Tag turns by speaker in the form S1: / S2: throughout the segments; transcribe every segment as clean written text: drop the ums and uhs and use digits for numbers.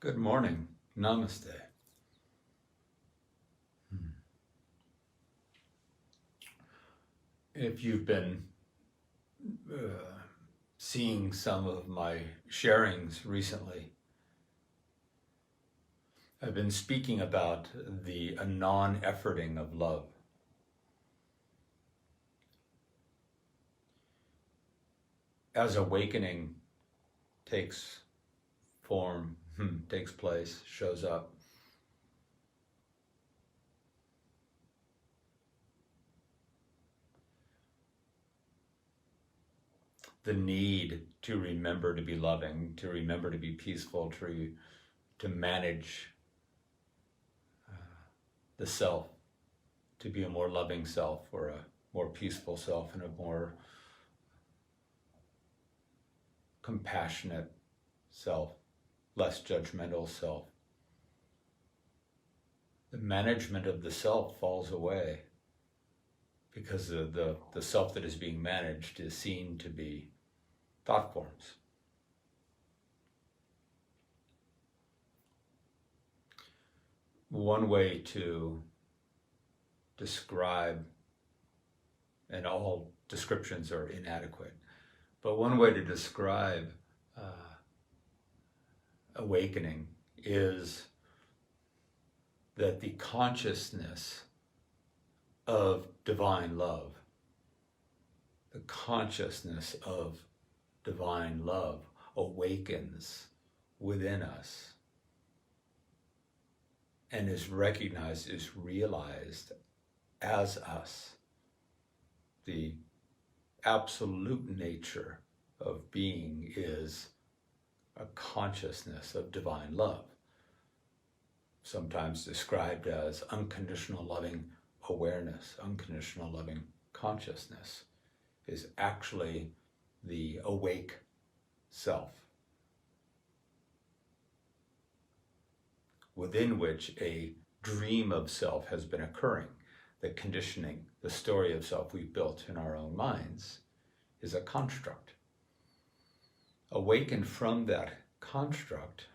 S1: Good morning. Namaste. If you've been seeing some of my sharings recently, I've been speaking about the non-efforting of love. As awakening takes form, takes place, shows up, the need to remember to be loving, to remember to be peaceful, to manage the self, to be a more loving self or a more peaceful self and a more compassionate self, less judgmental self. The management of the self falls away because the self that is being managed is seen to be thought forms. One way to describe, and all descriptions are inadequate, but one way to describe awakening is that the consciousness of divine love, the consciousness of divine love awakens within us and is recognized, is realized as us. The absolute nature of being is a consciousness of divine love, sometimes described as unconditional loving awareness. Unconditional loving consciousness is actually the awake self, within which a dream of self has been occurring. The conditioning, the story of self we've built in our own minds is a construct. Awakened from that construct,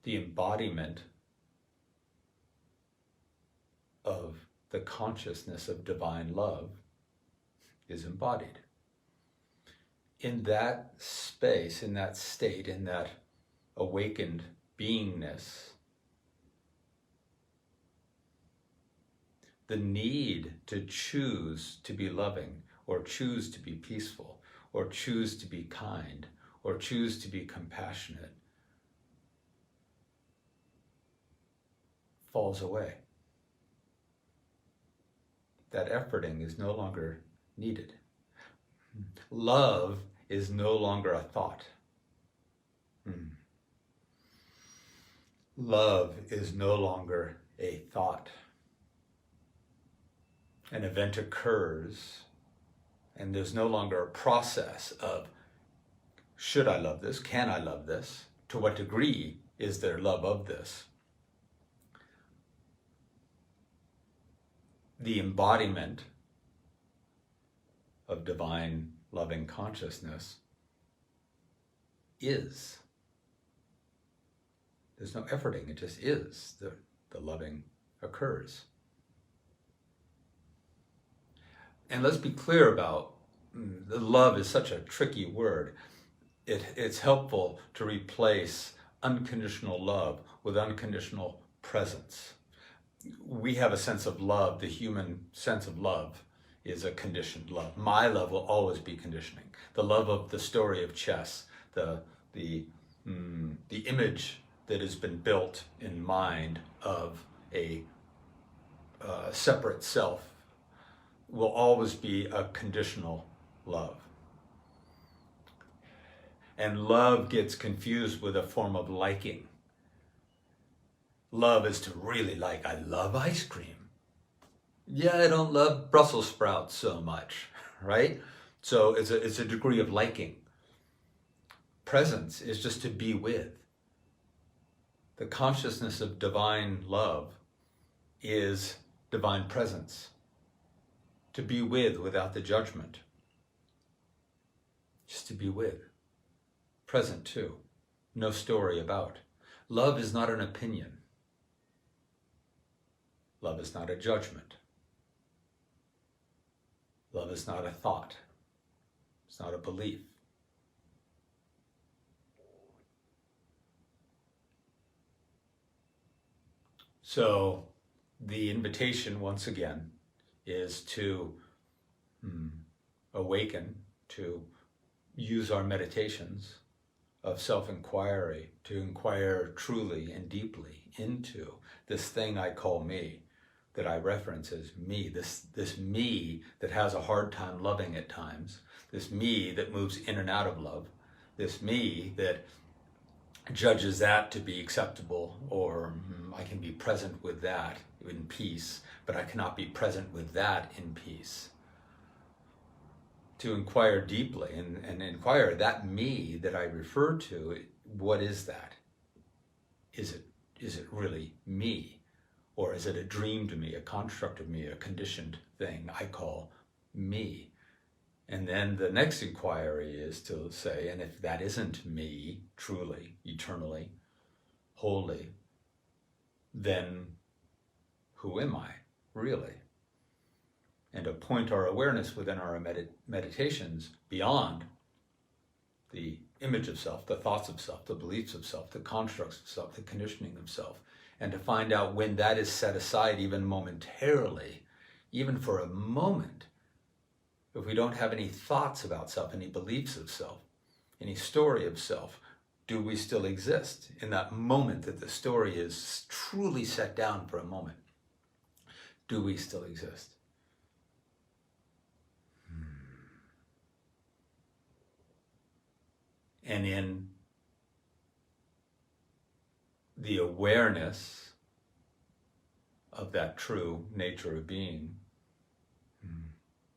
S1: the embodiment of the consciousness of divine love is embodied. In that space, in that state, in that awakened beingness, the need to choose to be loving, or choose to be peaceful, or choose to be kind, or choose to be compassionate falls away. That efforting is no longer needed. Love is no longer a thought. Love is no longer a thought. An event occurs, and there's no longer a process of, should I love this? Can I love this? To what degree is there love of this? The embodiment of divine loving consciousness is. There's no efforting, it just is. The loving occurs. And let's be clear about, the love is such a tricky word. It's helpful to replace unconditional love with unconditional presence. We have a sense of love, the human sense of love is a conditioned love. My love will always be conditioning. The love of the story of chess, the image that has been built in mind of a separate self will always be a conditional love. And love gets confused with a form of liking. Love is to really like, I love ice cream. Yeah, I don't love Brussels sprouts so much, right? So it's a degree of liking. Presence is just to be with. The consciousness of divine love is divine presence. To be with without the judgment. Just to be with. present to, no story about. Love is not an opinion. Love is not a judgment. Love is not a thought. It's not a belief. So the invitation, once again, is to awaken, to use our meditations of self-inquiry to inquire truly and deeply into this thing I call me, that I reference as me, this me that has a hard time loving at times, this me that moves in and out of love, this me that judges that to be acceptable, or I can be present with that in peace, but I cannot be present with that in peace. To inquire deeply and inquire that me that I refer to, what is that? Is it really me? Or is it a dream to me, a construct of me, a conditioned thing I call me? And then the next inquiry is to say, and if that isn't me, truly, eternally, wholly, then who am I, really? And to point our awareness within our meditations beyond the image of self, the thoughts of self, the beliefs of self, the constructs of self, the conditioning of self, and to find out when that is set aside even momentarily, even for a moment. If we don't have any thoughts about self, any beliefs of self, any story of self, do we still exist in that moment that the story is truly set down for a moment? Do we still exist? And in the awareness of that true nature of being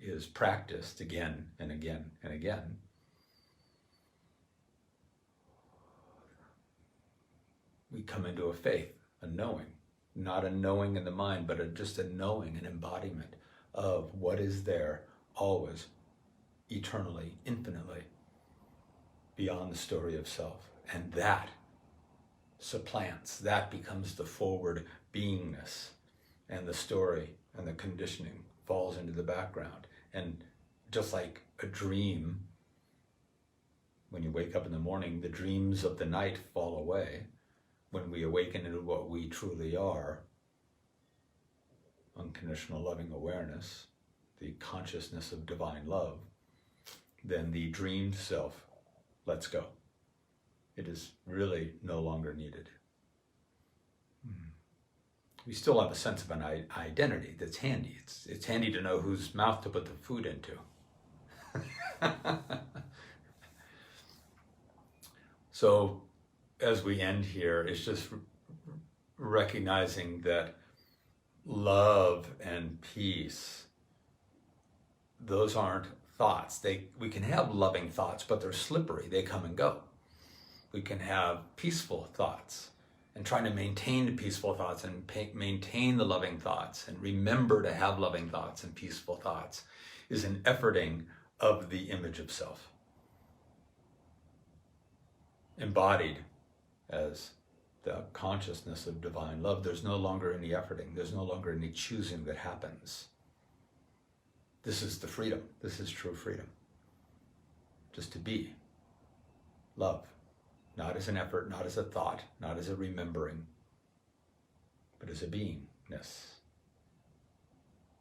S1: is practiced again and again and again. We come into a faith, a knowing, not a knowing in the mind, but just a knowing, an embodiment of what is there always, eternally, infinitely, beyond the story of self. And that supplants, that becomes the forward beingness, and the story and the conditioning falls into the background. And just like a dream, when you wake up in the morning, the dreams of the night fall away. When we awaken into what we truly are, unconditional loving awareness, the consciousness of divine love, then the dreamed self lets go. It is really no longer needed. We still have a sense of an identity that's handy. It's handy to know whose mouth to put the food into. So as we end here, it's just recognizing that love and peace, those aren't thoughts. We can have loving thoughts, but they're slippery. They come and go. We can have peaceful thoughts, and trying to maintain the peaceful thoughts and maintain the loving thoughts and remember to have loving thoughts and peaceful thoughts is an efforting of the image of self, embodied as the consciousness of divine love. There's no longer any efforting. There's no longer any choosing that happens. This is the freedom. This is true freedom. Just to be love. Not as an effort, not as a thought, not as a remembering, but as a beingness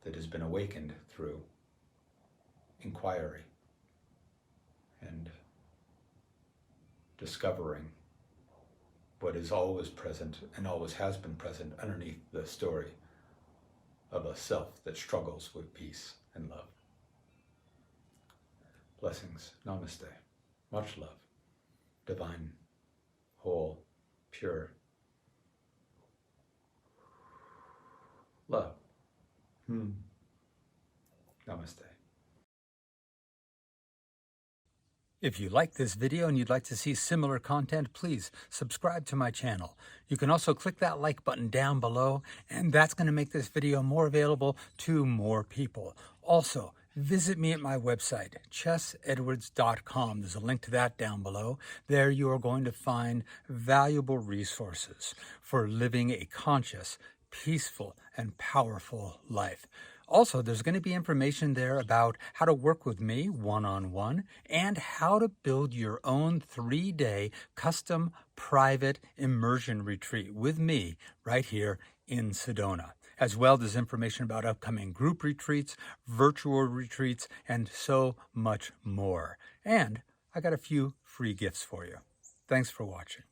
S1: that has been awakened through inquiry and discovering what is always present and always has been present underneath the story of a self that struggles with peace and love. Blessings. Namaste. Much love. Divine, whole, pure love. Namaste. If you like this video and you'd like to see similar content, please subscribe to my channel. You can also click that like button down below, and that's going to make this video more available to more people. Also,
S2: visit me at my website, chessedwards.com. There's a link to that down below. There you are going to find valuable resources for living a conscious, peaceful, and powerful life. Also, there's going to be information there about how to work with me one-on-one and how to build your own 3-day custom private immersion retreat with me right here in Sedona. As well as information about upcoming group retreats, virtual retreats, and so much more. And I got a few free gifts for you. Thanks for watching.